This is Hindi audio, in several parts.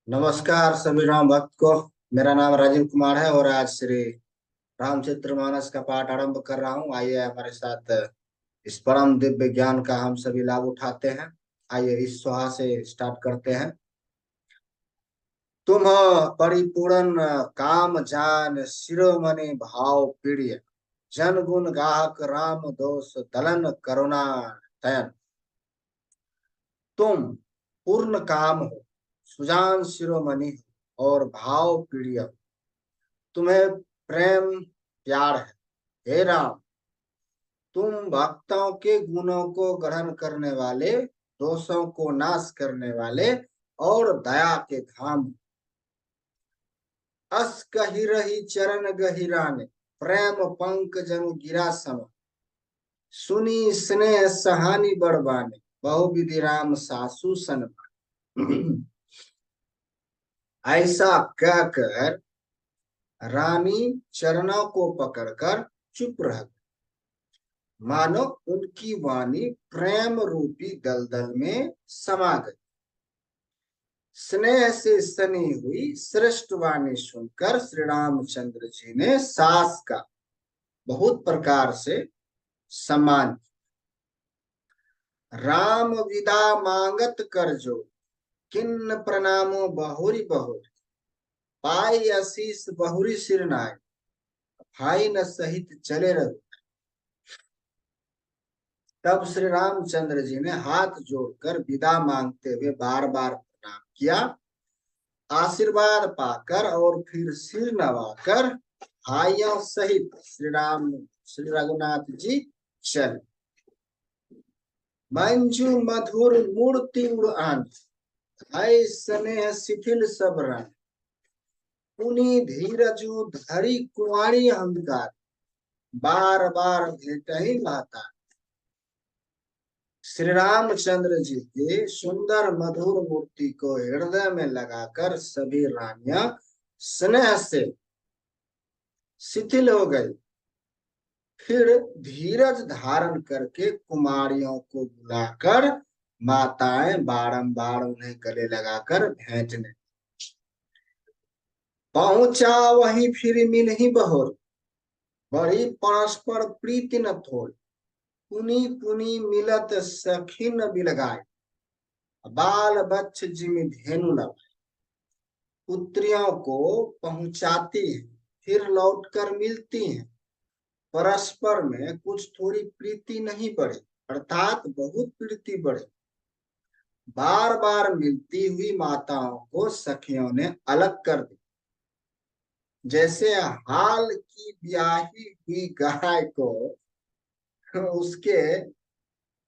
नमस्कार सभी राम भक्त को। मेरा नाम राजीव कुमार है और आज श्री रामचरितमानस का पाठ आरंभ कर रहा हूँ। आइए हमारे साथ इस परम दिव्य ज्ञान का हम सभी लाभ उठाते हैं। आइए इस सुहा से स्टार्ट करते हैं। तुम परिपूर्ण काम जान शिरोमणि भाव पीड़िय, जन गुण गाहक राम दोष दलन करुणा तयन। तुम पूर्ण काम हो, सुजान शिरोमणि हो और भाव पीड़िय हो। तुम्हें प्रेम प्यार है। हे राम, तुम भक्तों के गुणों को ग्रहण करने वाले, दोषों को नाश करने वाले और दया के धाम। अस कही रही चरण गहिराने, प्रेम पंक जनु गिरा सम। सुनी स्नेह सहानी बड़बाने, बहुविधि राम सासु सन। ऐसा कहकर रानी चरणों को पकड़कर चुप रह गई, मानो उनकी वाणी प्रेम रूपी दलदल में समा गई। स्नेह से सनी हुई श्रेष्ठ वाणी सुनकर श्री रामचंद्र जी ने सास का बहुत प्रकार से सम्मान किया। राम विदा मांगत कर जो, किन्न प्रणामो बहुरी बहुरी। पाई आशीष बहुरी सिर नाय, भाई न सहित चले रघु। तब श्री रामचंद्र जी ने हाथ जोड़कर विदा मांगते हुए बार बार प्रणाम किया। आशीर्वाद पाकर और फिर सिर नवाकर भाइयों सहित श्री रघुनाथ जी चले। मंजू मधुर मूर्ति उड़ान, भय स्नेह शिथिल सब रंग। पुनि धीरजु धरी कुंवारी अंधकार, बार बार भेटहि माता। श्री रामचंद्र जी के सुंदर मधुर मूर्ति को हृदय में लगाकर सभी रानियां स्नेह से शिथिल हो गई। फिर धीरज धारण करके कुमारियों को बुलाकर माताएं बारंबार उन्हें गले लगाकर भेंटने। पहुंचा वहीं फिर मिल ही बहोर, बड़ी परस्पर प्रीति न थोड़। पुनी पुनी मिलत सखिन बिलगाय, बाल बच्च जिमि धेनु लगाए। पुत्रियों को पहुंचाती हैं, फिर लौटकर मिलती हैं। परस्पर में कुछ थोड़ी प्रीति नहीं बढ़े, अर्थात बहुत प्रीति बढ़े। बार बार मिलती हुई माताओं को सखियों ने अलग कर दी। जैसे हाल की ब्याही हुई गाय को उसके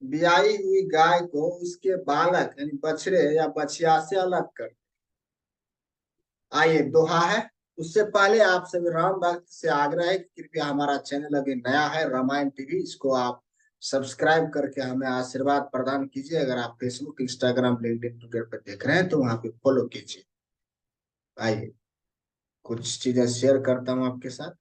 ब्याही हुई गाय को उसके बालक यानी बछड़े या बछिया से अलग कर। आइए दोहा है। उससे पहले आप सभी राम भक्त से आग्रह है कि कृपया हमारा चैनल अभी नया है रामायण टीवी, इसको आप सब्सक्राइब करके हमें आशीर्वाद प्रदान कीजिए। अगर आप फेसबुक इंस्टाग्राम लिंक्डइन ट्विटर पर देख रहे हैं तो वहां पे फॉलो कीजिए। आइए कुछ चीजें शेयर करता हूँ आपके साथ।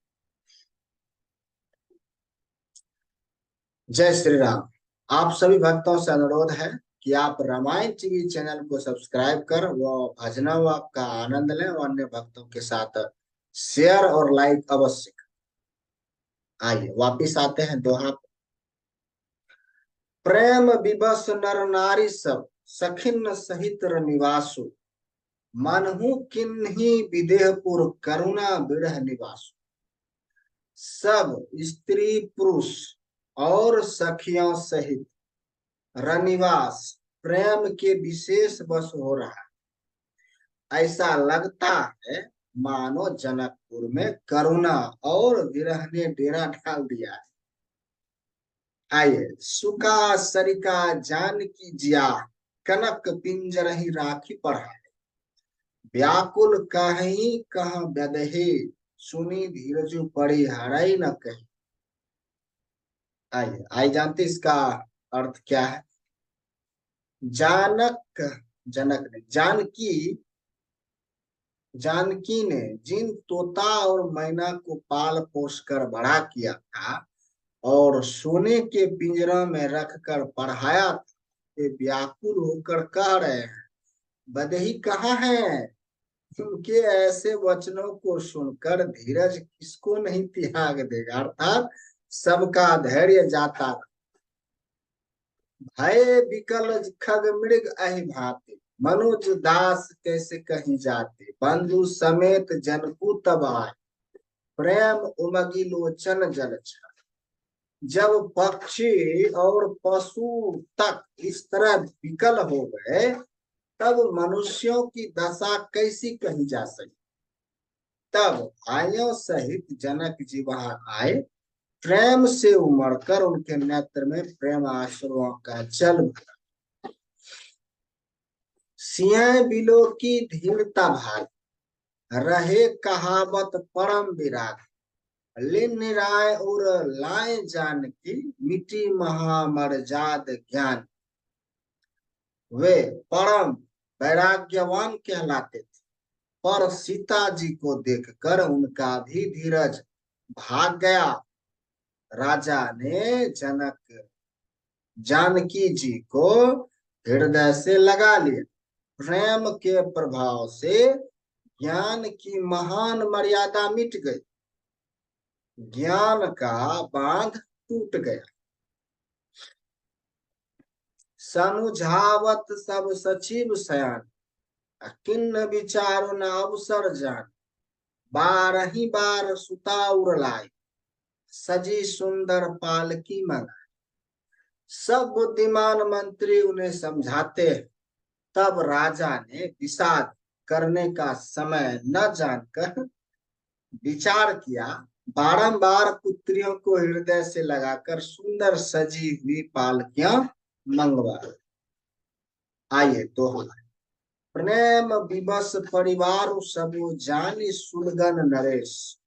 जय श्री राम। आप सभी भक्तों से अनुरोध है कि आप रामायण टीवी चैनल को सब्सक्राइब कर वो भजनों का आनंद लें और अन्य भक्तों के साथ शेयर और लाइक अवश्य करें। आइए वापिस आते हैं दोहा। प्रेम विवश नर नारी सब, सखिन सहित निवासु। मनहु किन्ही विदेहपुर, करुणा बिरह निवासु। सब स्त्री पुरुष और सखियों सहित रनिवास प्रेम के विशेष वश हो रहा है। ऐसा लगता है मानो जनकपुर में करुणा और विरह ने डेरा डाल दिया है। आइए सुका सरिका जानकी जिया, कनक पिंजर ही राखी पढ़ाए। व्याकुल कहीं कहाँ व्यदहे, सुनी धीरजु पड़ी हराई न कही। आइए आई जानते इसका अर्थ क्या है। जानक जनक ने जानकी ने जिन तोता और मैना को पाल पोस कर बड़ा किया था और सोने के पिंजरा में रखकर पढ़ाया था, वे व्याकुल होकर कह रहे हैं बदही कहाँ है, उनके ऐसे वचनों को सुनकर धीरज किसको नहीं त्याग देगा, अर्थात सबका धैर्य जाता। भय विकल खग मृग अहि भाते, मनुज दास कैसे कहीं जाते, बंधु समेत जनकू तब आए, प्रेम उमगी लोचन जल छाए। जब पक्षी और पशु तक इस तरह विकल हो गए, तब मनुष्यों की दशा कैसी कही जा सकती। तब भाइयों सहित जनक जी वहां आए, प्रेम से उमड़कर उनके नेत्र में प्रेम आश्रुओं का जल भरा। सिंह बिलो की धीरता भाई, रहे कहावत परम विराग, लिन राय और लाए जान की, मिट्टी महामरजाद ज्ञान। वे परम वैराग्यवान कहलाते थे, पर सीता जी को देखकर उनका भी धीरज भाग गया। राजा ने जनक जानकी जी को हृदय से लगा लिया। प्रेम के प्रभाव से ज्ञान की महान मर्यादा मिट गई, ज्ञान का बांध टूट गया। समुझावत सब सचिव सयान, किन्न विचार न अवसर जान, बारही बार सुता उरलाई, सजी सुंदर पालकी मंगाई। सब बुद्धिमान मंत्री उन्हें समझाते हैं, तब राजा ने विषाद करने का समय न जानकर विचार किया, बारंबार पुत्रियों को हृदय से लगाकर सुंदर सजी हुई पालकियां मंगवा। आइए तो प्रेम विवश परिवार सबो जानी, सुलगन नरेश,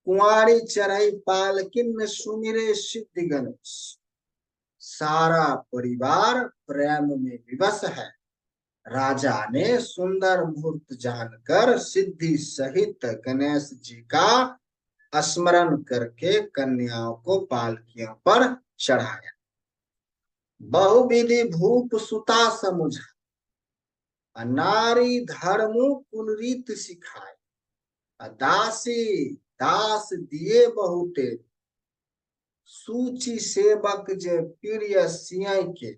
कुंवारी चढ़ई पालकिन सुमिरे सिद्धि गणेश। सारा परिवार प्रेम में विवश है। राजा ने सुंदर मुहूर्त जानकर सिद्धि सहित गणेश जी का स्मरण करके कन्याओं को पालकियों पर चढ़ाया। बहुविधि भूप सुता समुझा, नारी धर्मु कुल रीत सिखाए, दासी दास दिए बहुते, सूची सेवक जे प्रिय सिंह के।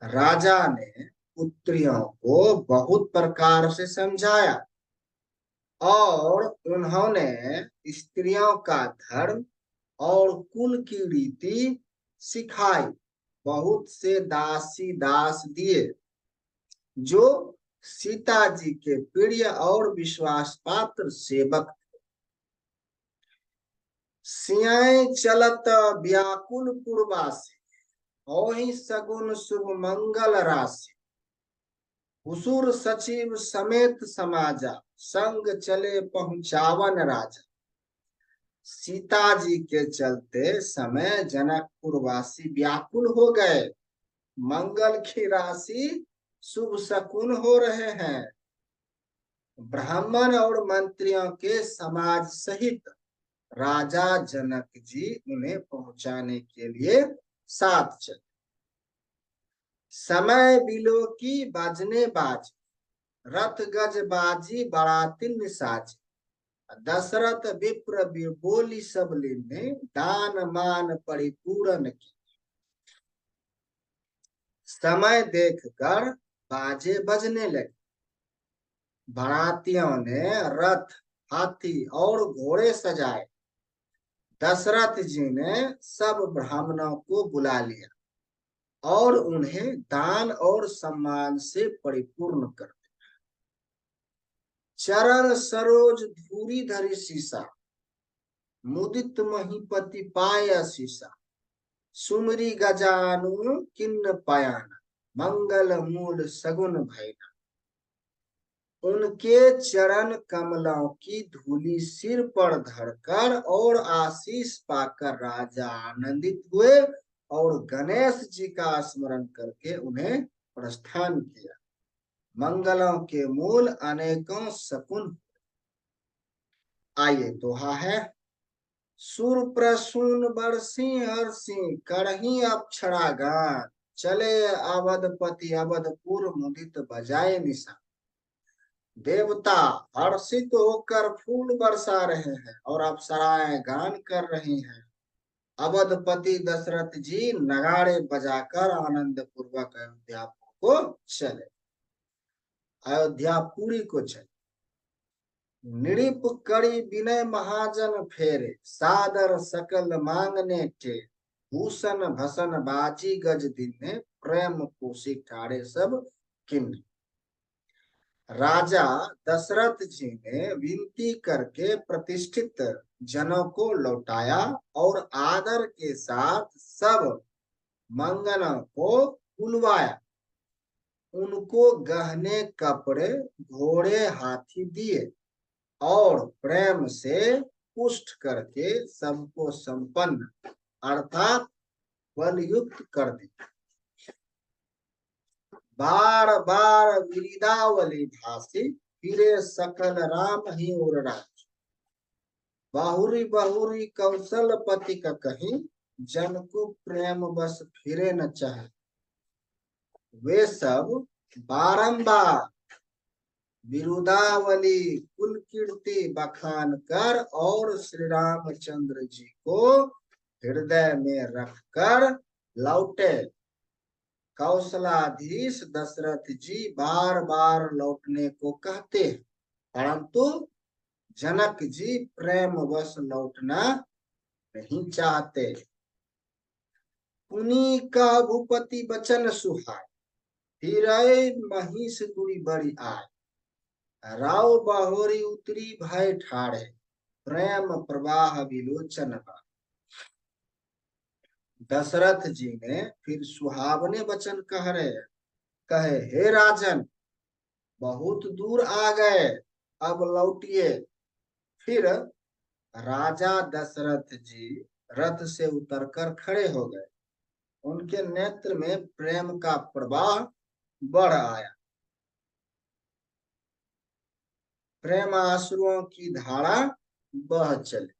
राजा ने पुत्रियों को बहुत प्रकार से समझाया और उन्होंने स्त्रियों का धर्म और कुल की रीति सिखाई। बहुत से दासी दास दिए जो सीता जी के प्रिय और विश्वास पात्र सेवक। सिंह चलत व्याकुल पूर्वासी, ओहि सगुन शुभ मंगल राशि, हुसूर सचिव समेत समाजा, संग चले पहुंचावन राजा। सीता जी के चलते समय जनकपुर वासी व्याकुल हो गए, मंगल की राशि शुभ शकुन हो रहे हैं। ब्राह्मण और मंत्रियों के समाज सहित राजा जनक जी उन्हें पहुंचाने के लिए साथ चले। समय बिलो की बाजने बाज, रथ गज बाजी बरातिन साज, दशरथ विप्र बोली सब लेने, दान मान परिपूर्ण की। समय देखकर बाजे बजने लगे, बारातियों ने रथ हाथी और घोड़े सजाए। दशरथ जी ने सब ब्राह्मणों को बुला लिया और उन्हें दान और सम्मान से परिपूर्ण कर दिया। चरण सरोज धूरी धरी सीसा, मुदित महीपति पाय शीसा, सुमरी गजानु किन्न पयाना, मंगल मूल सगुन भैना। उनके चरण कमलों की धूली सिर पर धरकर और आशीष पाकर राजा आनंदित हुए और गणेश जी का स्मरण करके उन्हें प्रस्थान किया। मंगलों के मूल अनेकों शकुन। आइए दोहा है, सुर प्रसून बरसी हर्षि, करही अक्षरा गान, चले अवधपति अवधपुर मुदित बजाए निशान। देवता हर्षित होकर फूल बरसा रहे हैं और अप्सराएं गान कर रही हैं। अवधपति दशरथ जी नगाड़े बजाकर आनंद पूर्वक अयोध्यापुरी को चले। नृप करी विनय महाजन फेरे, सादर सकल मांगने टे, भूषण भसन बाजी गज दिने, प्रेम पोषी ठाड़े सब किन्ने। राजा दशरथ जी ने विनती करके प्रतिष्ठित जनों को लौटाया और आदर के साथ सब मंगनों को बुलवाया। उनको गहने कपड़े घोड़े हाथी दिए और प्रेम से पुष्ट करके सबको संपन्न अर्थात बलयुक्त कर दिया। बार बार विरिदावली भाषी, फिरे सकल राम ही और राज। बाहुरी बाहुरी कौशलपति का कहीं, जन को प्रेम बस फिरे न चाहे। वे सब बारंबार विरुदावली कुल कीर्ति बखान कर और श्री रामचंद्र जी को हृदय में रखकर लौटे। कौशलाधीश दशरथ जी बार बार लौटने को कहते हैं, परंतु जनक जी प्रेम वश लौटना नहीं चाहते। पुनी का भूपति बचन सुहाय, फिर महिष दुरी बड़ी आय। राव बाहोरी उतरी भय ठाड़े, प्रेम प्रवाह विलोचन बा। दशरथ जी ने फिर सुहावने वचन कहे, हे राजन, बहुत दूर आ गए, अब लौटिए। फिर राजा दशरथ जी रथ से उतरकर खड़े हो गए। उनके नेत्र में प्रेम का प्रवाह बढ़ आया। प्रेम आंसुओं की धारा बह चली।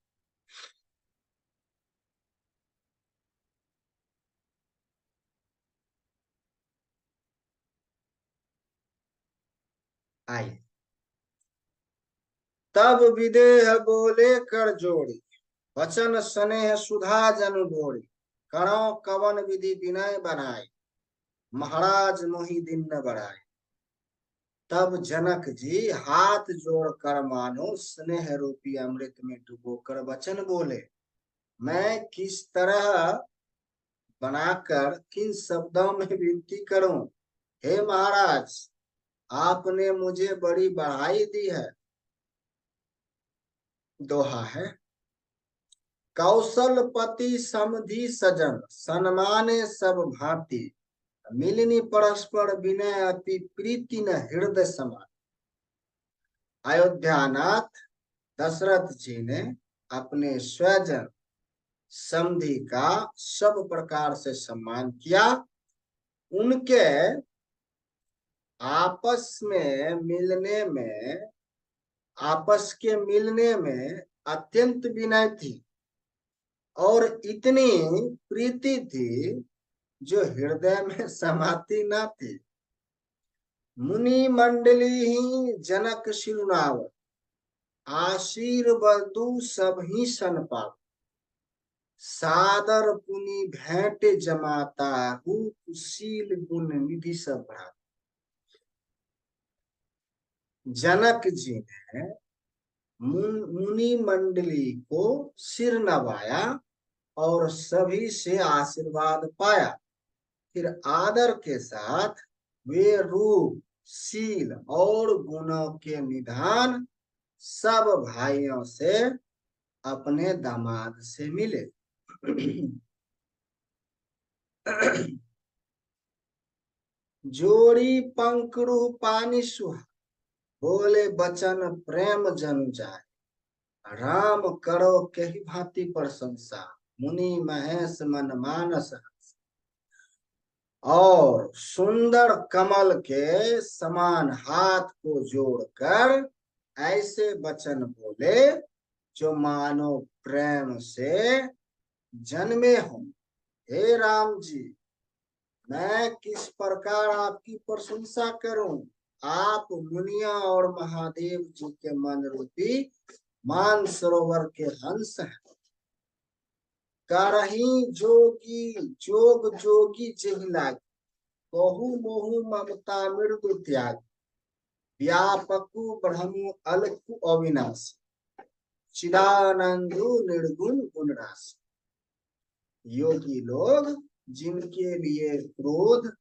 आइए, तब विदेह बोले कर जोड़ी, वचन स्नेह सुधा जन बोड़ी। करो कवन विधि विनय बनाए, महाराज मोहि दिन न बढ़ाए। तब जनक जी हाथ जोड़कर मानो स्नेह रूपी अमृत में डुबोकर वचन बोले, मैं किस तरह बनाकर किन शब्दों में विनती करूं। हे महाराज, आपने मुझे बड़ी बढ़ाई दी है। दोहा है, कौशलपति समधि सजन, सन्माने सब भांति। मिलनी परस्पर विनय अति प्रीति न हृदय समान। अयोध्यानाथ दशरथ जी ने अपने स्वजन समधि का सब प्रकार से सम्मान किया। उनके आपस के मिलने में अत्यंत विनय थी और इतनी प्रीति थी जो हृदय में समाती न थी। मुनि मंडली ही जनक शिरुनाव, आशीर्वदु सब ही सन पाव। सादर पुनि भेंट जमाता, रूपशील गुण निधि सब भरा। जनक जी ने मुनि मंडली को सिर नवाया और सभी से आशीर्वाद पाया। फिर आदर के साथ वे रूप, शील और गुणों के निधान सब भाइयों से अपने दामाद से मिले। जोड़ी पंखरु पानी सुहा, बोले बचन प्रेम जन जाए। राम करो कही भांति प्रशंसा, मुनि महेश मन मानस। और सुंदर कमल के समान हाथ को जोड़कर ऐसे वचन बोले जो मानो प्रेम से जन्मे हों। हे राम जी, मैं किस प्रकार आपकी प्रशंसा करूं। आप मुनिया और महादेव जी के मन रूपी मान सरोवर के हंस हैं। करही जोगी जोग जोगी जेहि लागी, बहु मोहु ममता मृदु त्याग, व्यापकु ब्रह्म अलकु अविनाशी, चिदानंदु निर्गुण गुण राशि। योगी लोग जिनके लिए क्रोध,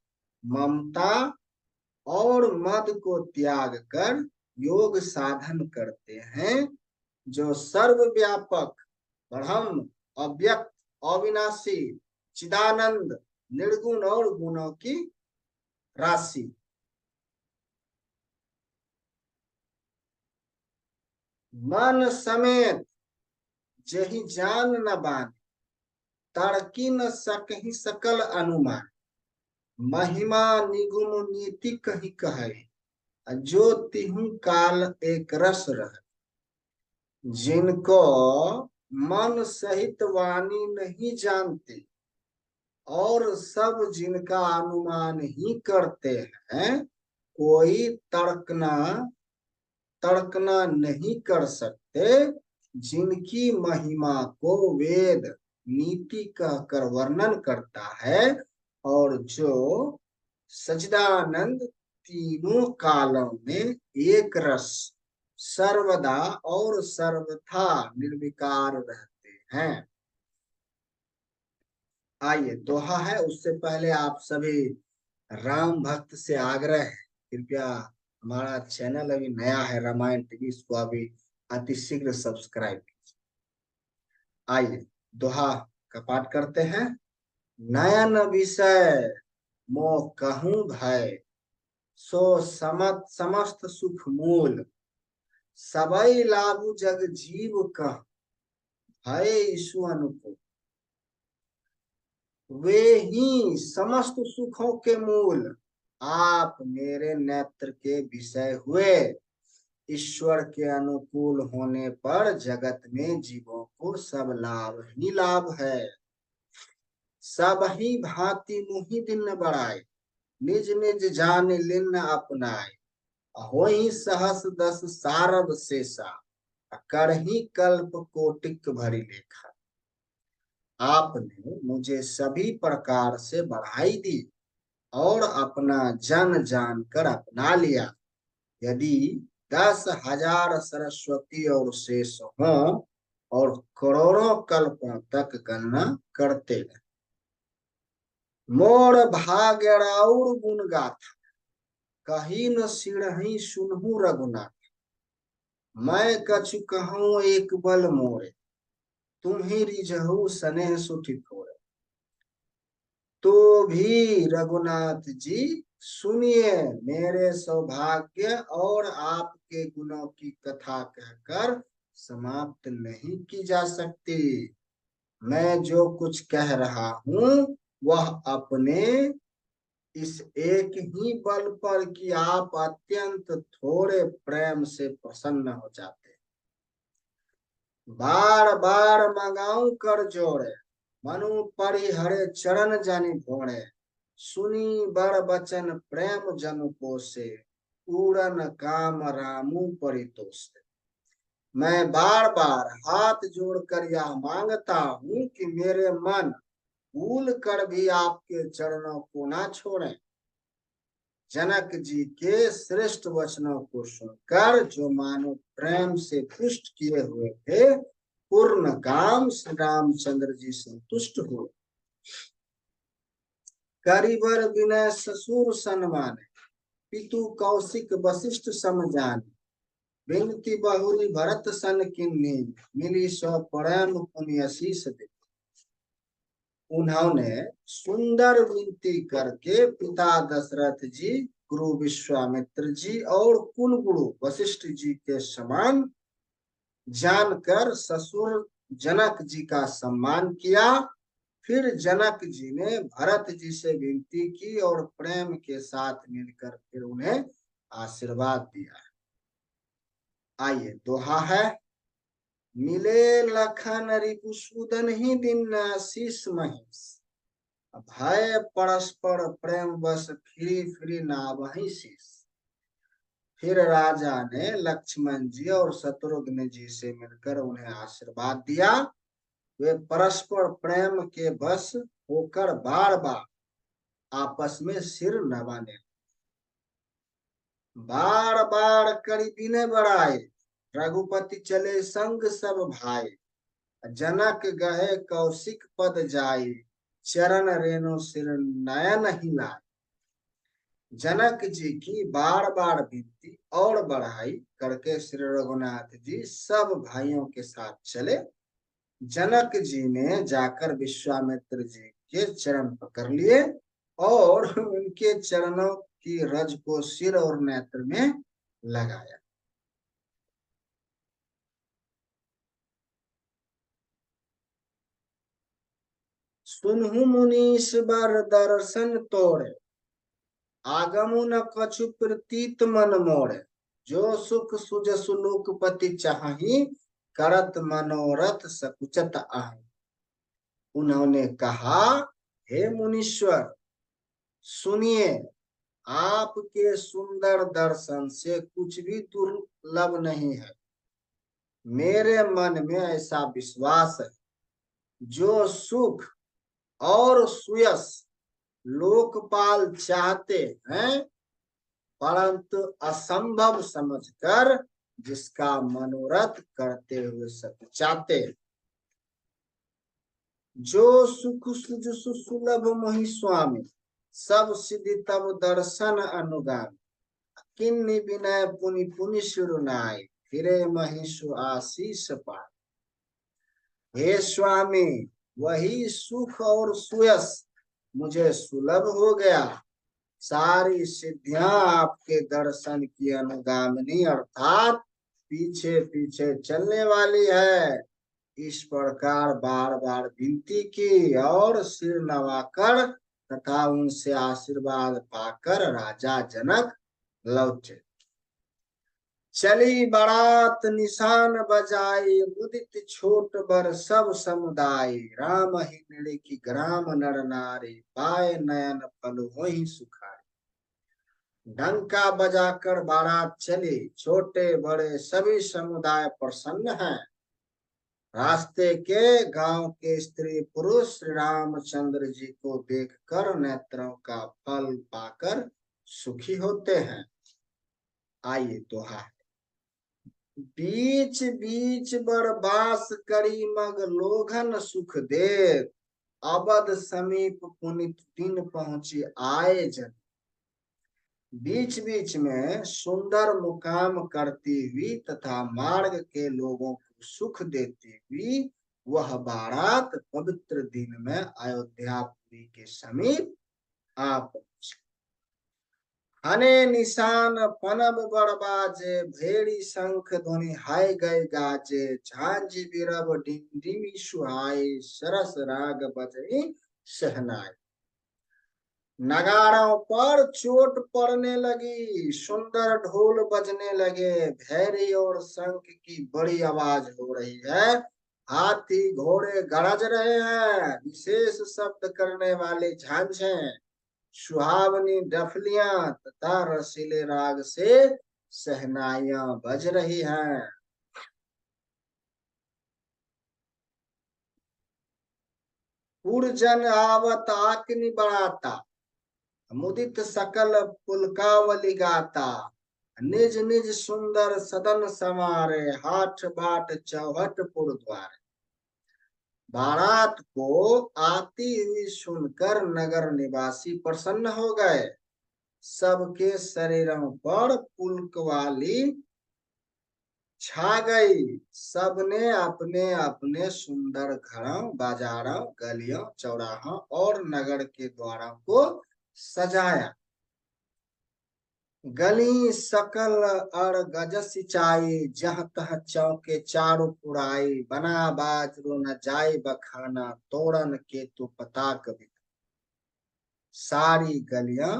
ममता और मद को त्याग कर योग साधन करते हैं, जो सर्वव्यापक, ब्रह्म, अव्यक्त, अविनाशी, चिदानंद, निर्गुण और गुणों की राशि। मन समेत जहि जान न बान, तड़की न सकहि सकल अनुमान, महिमा निगुम नीति कही कहे, जो तिहु काल एक रस रह। जिनको मन सहित वाणी नहीं जानती और सब जिनका अनुमान ही करते हैं, कोई तर्कना नहीं कर सकते, जिनकी महिमा को वेद नीति कहकर वर्णन करता है, और जो सच्चिदानंद तीनों कालों में एक रस सर्वदा और सर्वथा निर्विकार रहते हैं। आइए, दोहा है, उससे पहले आप सभी राम भक्त से आग्रह है, कृपया हमारा चैनल अभी नया है रामायण टीवी, इसको अभी अतिशीघ्र सब्सक्राइब कीजिए। आइए दोहा का पाठ करते हैं। नयन विषय मोह कहूं भय, सो समस्त सुख मूल, सबई लागू जग जीव कह, भय ईशु अनुकूल। वे ही समस्त सुखों के मूल, आप मेरे नेत्र के विषय हुए। ईश्वर के अनुकूल होने पर जगत में जीवों को सब लाभ ही लाभ है। सब ही भांति मुहि दिन बढ़ाए, निज निज जान लिन अपनाए, होई सहस दस सारद शेषा, करही कल्प कोटिक भरी लेखा। आपने मुझे सभी प्रकार से बढ़ाई दी और अपना जन जानकर अपना लिया। यदि 10,000 सरस्वती और शेष हो और करोड़ों कल्पों तक गणना करते रहे, मोर भाग्य राउर गुण गाथा, कही न सिणहि सुनहु रघुनाथ। मैं कछु कहूँ एक बल मोरे, तुम्ही रिझहु स्नेह सुठि थोरे। तो भी रघुनाथ जी सुनिए, मेरे सौभाग्य और आपके गुणों की कथा कहकर समाप्त नहीं की जा सकती। मैं जो कुछ कह रहा हूं वह अपने इस एक ही बल पर कि आप अत्यंत थोड़े प्रेम से प्रसन्न हो जाते। बार बार मंगाऊं कर जोड़े, मनु परिहरे चरण जानि भोड़े। सुनी बड़ बचन प्रेम जनु पोसे, पूरन काम रामू परितोषे। मैं बार बार हाथ जोड़कर यह मांगता हूं कि मेरे मन भूल कर भी आपके चरणों को ना छोड़ें। जनक जी के श्रेष्ठ वचनों को सुनकर जो मानो प्रेम से पुष्ट किए हुए थे, पूर्ण काम श्री रामचंद्र जी संतुष्ट हुए। करिबर विनय ससुर सन्माने, पितु कौशिक वशिष्ठ समझाने। विनती बहुरी भरत सन किन्नी, मिली सौ प्रेम पुण्य शीस दे। उन्होंने सुंदर विनती करके पिता दशरथ जी, गुरु विश्वामित्र जी और कुल गुरु वशिष्ठ जी के समान जानकर ससुर जनक जी का सम्मान किया। फिर जनक जी ने भरत जी से विनती की और प्रेम के साथ मिलकर फिर उन्हें आशीर्वाद दिया। आइए दोहा है। मिले लखन रिपुसूदन ही दिन शीश महिष, भय परस्पर प्रेम बस फिरी फिरी नावहि शीश। फिर राजा ने लक्ष्मण जी और शत्रुघ्न जी से मिलकर उन्हें आशीर्वाद दिया। वे परस्पर प्रेम के बस होकर बार बार आपस में सिर नवाने, बार बार करीबी ने बढ़ाए। रघुपति चले संग सब भाई, जनक गहे कौशिक पद जाई, चरण रेणु सिर नयन हिलाए। जनक जी की बार बार विनती और बढ़ाई करके श्री रघुनाथ जी सब भाइयों के साथ चले। जनक जी ने जाकर विश्वामित्र जी के चरण पकड़ लिए और उनके चरणों की रज को सिर और नेत्र में लगाया। सुनहु मुनीश बर दर्शन तोड़े, आगमु न कछु प्रतीत मन मोड़े। जो सुख सुज सुलोकपति चाहि, करत मनोरथ सकुचत आहि। उन्होंने कहा, हे मुनीश्वर, सुनिए, आपके सुंदर दर्शन से कुछ भी दुर्लभ नहीं है। मेरे मन में ऐसा विश्वास है, जो सुख और सुयस लोकपाल चाहते हैं, परंतु असंभव समझकर जिसका मनोरथ करते हुए सकुचाते, जो सुख सुज सुलभ मोहि स्वामी, सब सिद्धि तब दर्शन अनुगामी। किन्नी विनय पुनि पुनि शिरुनाई, फिरे महिषु आशीष पाए। हे स्वामी, वही सुख और सुयस मुझे सुलभ हो गया। सारी सिद्धियां आपके दर्शन की अनुगामिनी अर्थात पीछे पीछे चलने वाली है। इस प्रकार बार बार विनती की और सिर नवाकर तथा उनसे आशीर्वाद पाकर राजा जनक लौटे। चली बारात निशान बजाई, मुदित छोट बर सब समुदाय। राम ही निड़िकी ग्राम नर नारी, पाए नयन फल होहि सुखाई। डंका बजाकर बारात चली, छोटे बड़े सभी समुदाय प्रसन्न हैं। रास्ते के गांव के स्त्री पुरुष श्री रामचंद्र जी को देखकर नेत्रों का फल पाकर सुखी होते हैं। आइए दोहा। बीच बीच बरबास करी मग लोघन सुख दे, अबद समीप पुनित दिन पहुंची आए जन। बीच बीच में सुंदर मुकाम करती हुई तथा मार्ग के लोगों को सुख देती हुई वह बारात पवित्र दिन में अयोध्यापुरी के समीप आ पहुंची। हने निशान पनब बड़बाजे, भेड़ी शंख ध्वनि हाय गए गाजे। झांझी बिरब डिंडिमी सुहाई, सरस राग बजई शहनाई। नगाड़ों पर चोट पड़ने लगी, सुंदर ढोल बजने लगे, भैरी और शंख की बड़ी आवाज हो रही है। हाथी घोड़े गरज रहे हैं, विशेष शब्द करने वाले झांझे, सुहावनी डफलियां तथा रसीले राग से शहनाइयां बज रही हैं। पुरजन आवत आकनी बढ़ाता, मुदित सकल पुलकावली गाता। निज निज सुंदर सदन समारे, हाट बाट चौहट पुर द्वार। बारात को आती हुई सुनकर नगर निवासी प्रसन्न हो गए। सबके शरीरों पर पुलक वाली छा गई। सबने अपने अपने सुंदर घरों, बाजारों, गलियों, चौराहों और नगर के द्वारों को सजाया। गली सकल अर गज सिंचाई, जह तह चौके चारों पुराई। बना बाजरो न जाय बखाना, तोरण के तो पताक भी। सारी गलियां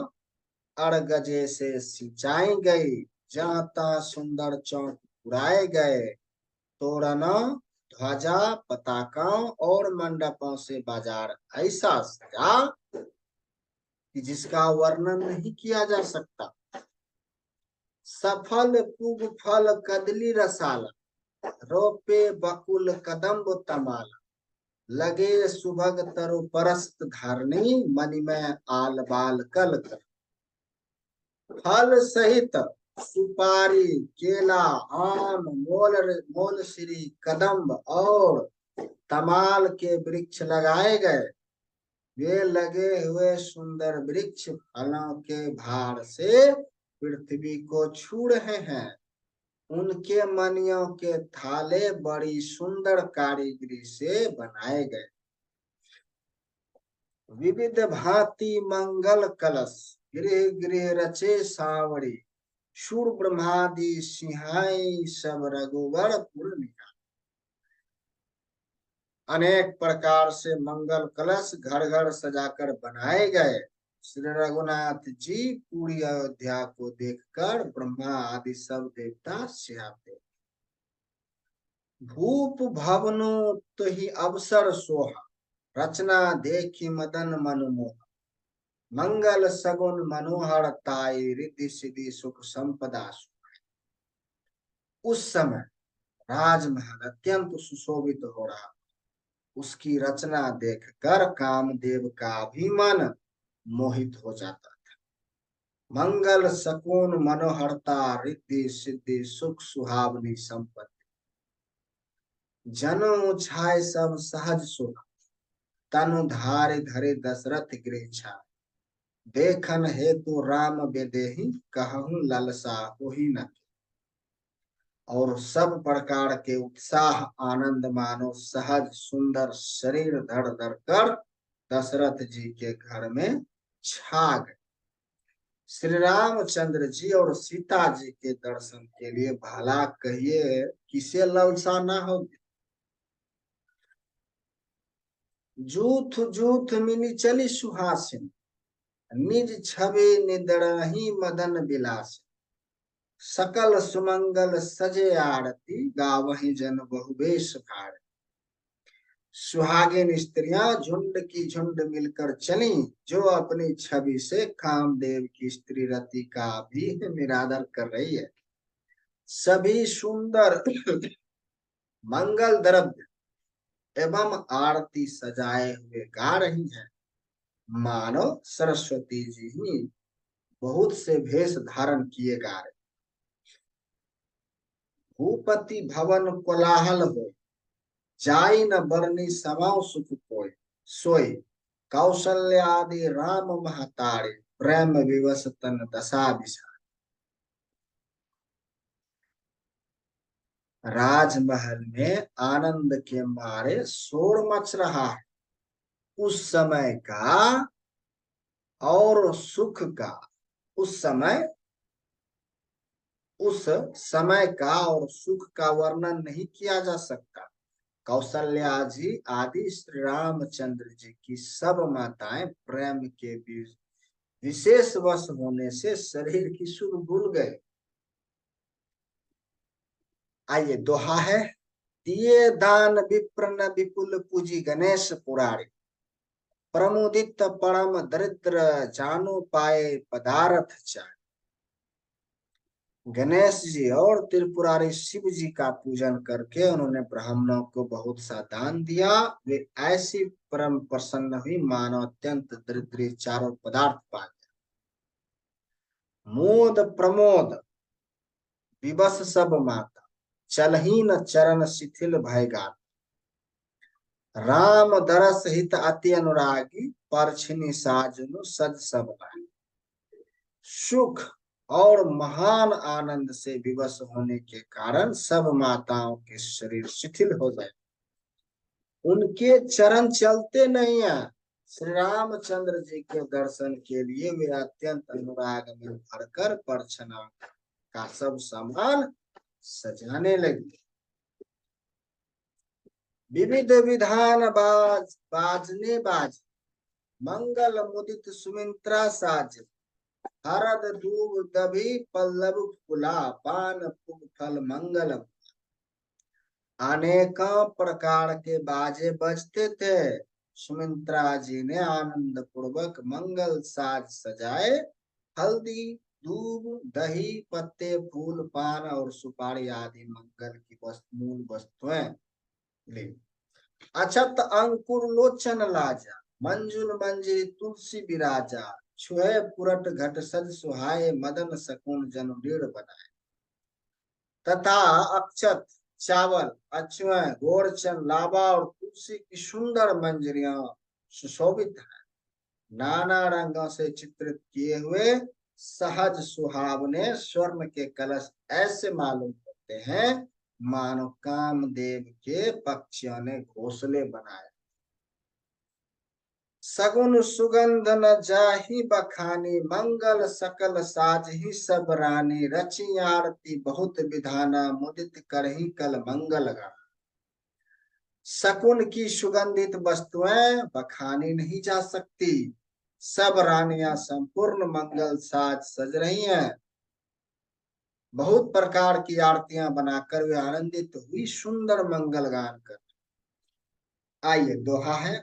अड़गजे से सिंचाई गई, जहां तहां सुंदर चौक पुराए गए। तोरणों, ध्वजा, पताकाओं और मंडपों से बाजार ऐसा सजा कि जिसका वर्णन नहीं किया जा सकता। सफल पुग फल कदली रसाला, रोपे बकुल कदम्ब तमाला, लगे सुभग तरु परस्त धारणी, मनि में आल बाल कल कर। फल सहित सुपारी, केला, आम, मोल श्री कदम्ब और तमाल के वृक्ष लगाए गए। वे लगे हुए सुंदर वृक्ष फलों के भार से पृथ्वी को छू रहे हैं। उनके मनियों के थाले बड़ी सुंदर कारीगरी से बनाए गए। विविध भांति मंगल कलश, गृह गृह रचे सावरी, शूर ब्रह्मादि सिंहाई सब रघुवर पुर निहाय। अनेक प्रकार से मंगल कलश घर घर सजाकर बनाए गए। श्री रघुनाथ जी पूरी अयोध्या को देखकर ब्रह्मा आदि सब देवता सिहाते। भूप भवनो तो ही अवसर सोहा, रचना देखी मदन मनमोह, मंगल सगुन मनोहर ताई, रिद्धि सिद्धि सुख संपदा सुख। उस समय राजमहल अत्यंत सुशोभित हो रहा। उसकी रचना देखकर कामदेव का भी मन मोहित हो जाता था। मंगल सकुन मनोहरता, रिद्धि सिद्धि सुख सुहावनी संपत्ति, जनो छाय सब सहज सुख, तनु धारे धरे दशरथ गृह छाय, देखन हेतु राम बेदेहि, कहूं ललसा होहि न। और सब प्रकार के उत्साह आनंद मानो सहज सुंदर शरीर धड़ धड़ कर दशरथ जी के घर में छा गए। श्री रामचंद्र जी और सीता जी के दर्शन के लिए भला कहिए किसे ललसा ना हो। जूथ जूथ मिली चली सुहासिन, निज छवि निदरही मदन विलास, सकल सुमंगल सजे आरती, गावही जन बहुवेश भार। सुहागिन स्त्रियां झुंड की झुंड मिलकर चली, जो अपनी छवि से कामदेव की स्त्री रति का भी निरादर कर रही है। सभी सुंदर मंगल द्रव्य एवं आरती सजाए हुए गा रही हैं। मानो सरस्वती जी ही बहुत से भेष धारण किए गा रहे। भूपति भवन कोलाहल हो, जाई न बरनी समाओ सुख कोय, सोई कौशल्यादि राम महतारे, प्रेम विवश तन दशा विषा। राजमहल में आनंद के मारे शोर मच रहा है। उस समय का और सुख का उस समय का और सुख का वर्णन नहीं किया जा सकता। कौशल्या जी आदि श्री रामचंद्र जी की सब माताएं प्रेम के विशेष वश होने से शरीर की सुर भूल गए। आइए दोहा है। दिए दान विप्र न विपुल पूजी, गणेश पुरारी, प्रमुदित परम दरिद्र, जानो पाए पदार्थ चाय। गणेश जी और त्रिपुरारी शिव जी का पूजन करके उन्होंने ब्राह्मणों को बहुत सा दान दिया। वे ऐसी परम प्रसन्न हुई मानो अत्यंत दरिद्र चारों पदार्थ पा गया। मोद प्रमोद विवश सब माता, चलहीन चरण शिथिल भय गाता। राम दरस हित अति अनुरागी, परछिनि साजनु सज सब लागी। सुख और महान आनंद से विवश होने के कारण सब माताओं के शरीर शिथिल हो गए। उनके चरण चलते नहीं है। श्री रामचंद्र जी के दर्शन के लिए वे अत्यंत अनुराग में भरकर परछना का सब सामान सजाने लगे। विविध विधान बाजने बाज, मंगल मुदित सुमित्रा साज, हरद दूब दभी पल्लव फुला, पान पुग फल मंगल। अनेकों प्रकार के बाजे बजते थे। सुमित्रा जी ने आनंद पूर्वक मंगल साज सजाए, हल्दी दूध, दही, पत्ते, फूल, पान और सुपारी आदि मंगल की मूल वस्तुएं ले। अछत अंकुर लोचन लाजा, मंजुल मंजिरी तुलसी विराजा, छुए पुरट घट सज सुहाए, मदन सकुन जन रीढ़ बनाए। तथा अक्षत, चावल, अक्षय, गोरचन, लावा और तुलसी की सुंदर मंजरियां सुशोभित है। नाना रंगों से चित्रित किए हुए सहज सुहावने स्वर्ण के कलश ऐसे मालूम होते हैं मानो कामदेव के पक्षियों ने घोंसले बनाए। सगुन सुगंध न जाहि बखानी, मंगल सकल साज ही सब रानी, रची आरती बहुत विधाना, मुदित करही कल मंगल गाना। शकुन की सुगंधित वस्तुएं बखानी नहीं जा सकती। सब रानियां संपूर्ण मंगल साज सज रही हैं। बहुत प्रकार की आरतियां बनाकर वे आनंदित हुई सुंदर मंगल गान कर। आइए दोहा है।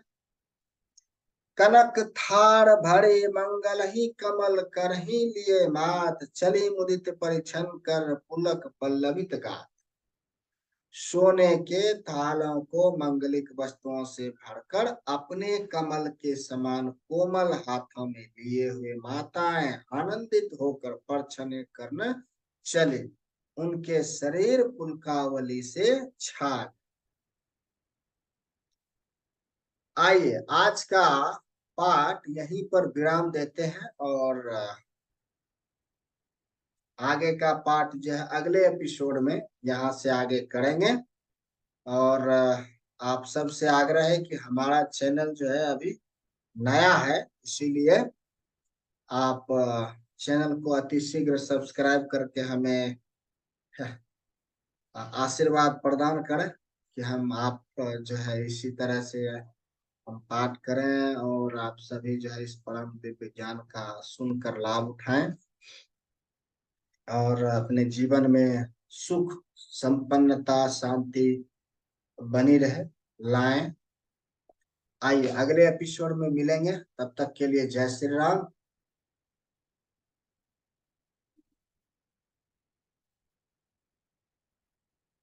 कनक थार भरे मंगल ही कमल कर ही लिए मात, चली मुदित परिछन कर पुलक पल्लवित गात। सोने के थालों को मंगलिक वस्तुओं से भरकर अपने कमल के समान कोमल हाथों में लिए हुए माताएं आनंदित होकर परछने करने चले। उनके शरीर पुलकावली से छा। आइए आज का पाठ यहीं पर विराम देते हैं और आगे का पाठ जो है अगले एपिसोड में यहाँ से आगे करेंगे। और आप सबसे आग्रह है कि हमारा चैनल जो है अभी नया है, इसीलिए आप चैनल को अति शीघ्र सब्सक्राइब करके हमें आशीर्वाद प्रदान करें कि हम आप जो है इसी तरह से हम पाठ करें और आप सभी जो है इस परम दिव्य ज्ञान का सुनकर लाभ उठाएं और अपने जीवन में सुख, संपन्नता, शांति बनी रहे, लाएं। आइए अगले एपिसोड में मिलेंगे, तब तक के लिए जय श्री राम।